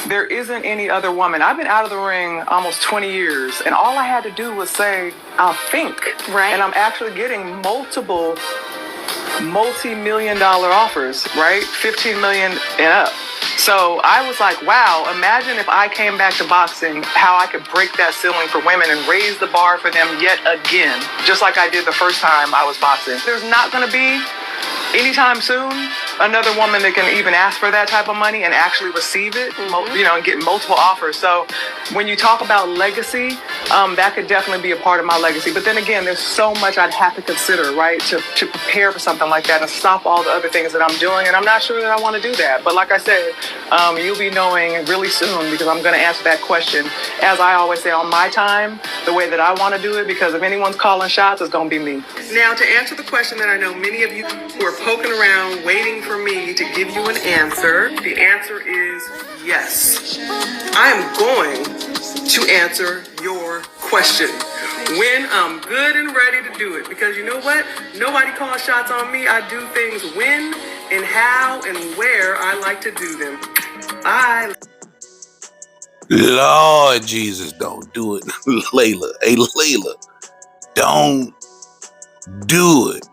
there isn't any other woman. I've been out of the ring almost 20 years, and all I had to do was say, I think. Right. And I'm actually getting multiple multi-million-dollar offers, right? 15 million and up. So I was like, wow, imagine if I came back to boxing, how I could break that ceiling for women and raise the bar for them yet again, just like I did the first time I was boxing. There's not going to be anytime soon another woman that can even ask for that type of money and actually receive it, you know, and get multiple offers. So when you talk about legacy, that could definitely be a part of my legacy. But then again, there's so much I'd have to consider, right, to prepare for something like that and stop all the other things that I'm doing. And I'm not sure that I want to do that. But like I said, you'll be knowing really soon, because I'm going to answer that question, as I always say, on my time, the way that I want to do it, because if anyone's calling shots, it's going to be me. Now, to answer the question that I know many of you who are poking around waiting for me to give you an answer, the answer is yes. I am going to answer your question when I'm good and ready to do it, because you know what? Nobody calls shots on me. I do things when and how and where I like to do them. Lord Jesus, don't do it. Layla. Hey, Layla, don't do it.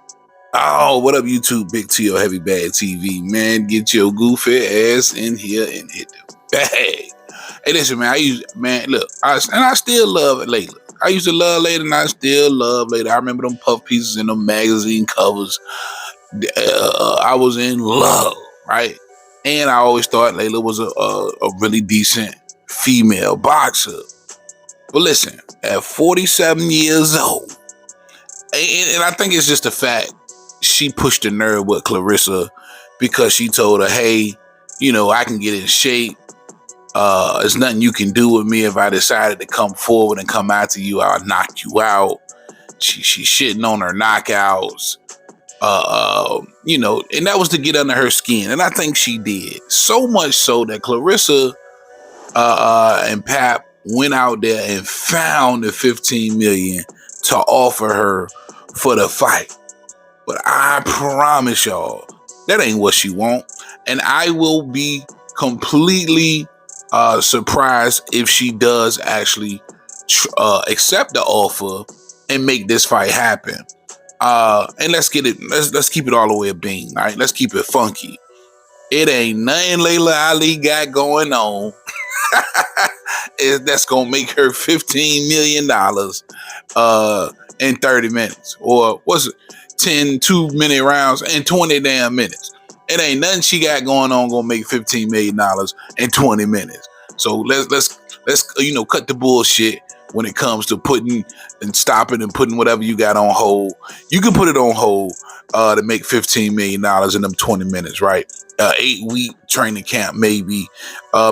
Oh, what up, YouTube? Big T.O. Heavy Bad TV. Man, get your goofy ass in here and hit the bag. Hey, listen, man, I still love Layla. I used to love Layla, and I still love Layla. I remember them puff pieces in them magazine covers. I was in love, right? And I always thought Layla was a really decent female boxer. But listen, at 47 years old, and I think it's just the fact she pushed the nerve with Claressa, because she told her, hey, you know, I can get in shape. There's nothing you can do with me. If I decided to come forward and come after you, I'll knock you out. She shitting on her knockouts. You know, and that was to get under her skin. And I think she did. So much so that Claressa and Pap went out there and found the 15 million to offer her for the fight. But I promise y'all, that ain't what she want. And I will be completely surprised if she does actually accept the offer and make this fight happen. And let's keep it all the way a bean, all right? Let's keep it funky. It ain't nothing Laila Ali got going on that's gonna make her $15 million in 30 minutes. Or what's it? 10 2-minute rounds in 20 damn minutes. It ain't nothing she got going on gonna make $15 million in 20 minutes. So let's you know, cut the bullshit when it comes to putting and stopping and putting whatever you got on hold. You can put it on hold to make $15 million in them 20 minutes, right? 8-week training camp, maybe.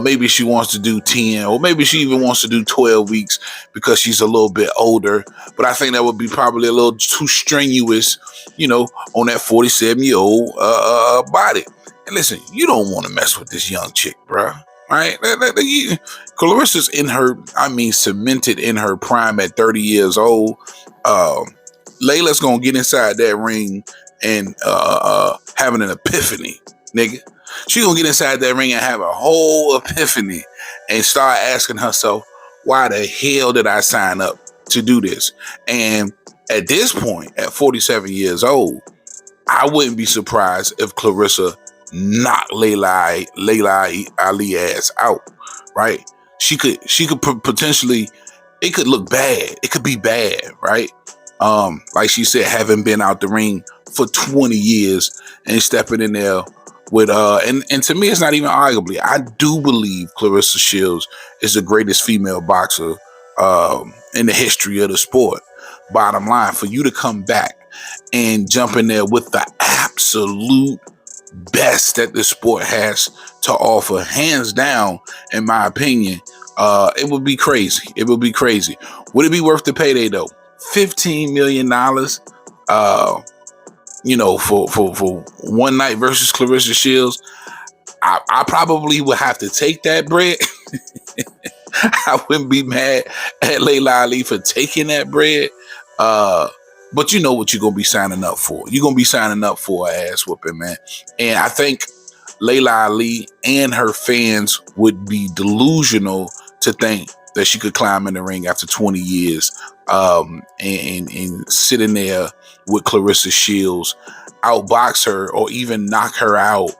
Maybe she wants to do 10, or maybe she even wants to do 12 weeks because she's a little bit older. But I think that would be probably a little too strenuous, you know, on that 47-year-old body. And listen, you don't want to mess with this young chick, bruh. Right? Claressa's in her, cemented in her prime at 30 years old. Layla's gonna get inside that ring and having an epiphany, nigga. She gonna get inside that ring and have a whole epiphany and start asking herself, why the hell did I sign up to do this? And at this point, at 47 years old, I wouldn't be surprised if Claressa knock Laila Ali ass out, right? She could potentially, it could look bad. It could be bad, right? Like she said, having been out the ring for 20 years and stepping in there with and to me, it's not even arguably. I do believe Claressa Sheilds is the greatest female boxer in the history of the sport. Bottom line, for you to come back and jump in there with the absolute best that the sport has to offer, hands down, in my opinion, it would be crazy. It would be crazy. Would it be worth the payday though? $15 million, you know, for one night versus Claressa Shields. I probably would have to take that bread. I wouldn't be mad at Laila Ali for taking that bread. But you know what you're going to be signing up for. You're going to be signing up for an ass whooping, man. And I think Laila Ali and her fans would be delusional to think that she could climb in the ring after 20 years and sit in there with Claressa Sheilds, outbox her, or even knock her out.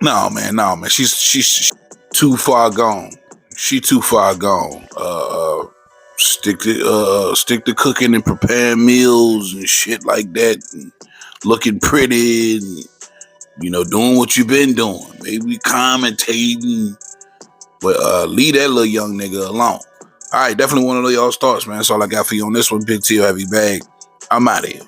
No, man. She's too far gone. She too far gone. Stick to cooking and preparing meals and shit like that, and looking pretty, and, doing what you've been doing. Maybe commentating, but leave that little young nigga alone. All right, definitely want to know y'all's thoughts, man. That's all I got for you on this one. Big T, heavy bag. I'm out of here.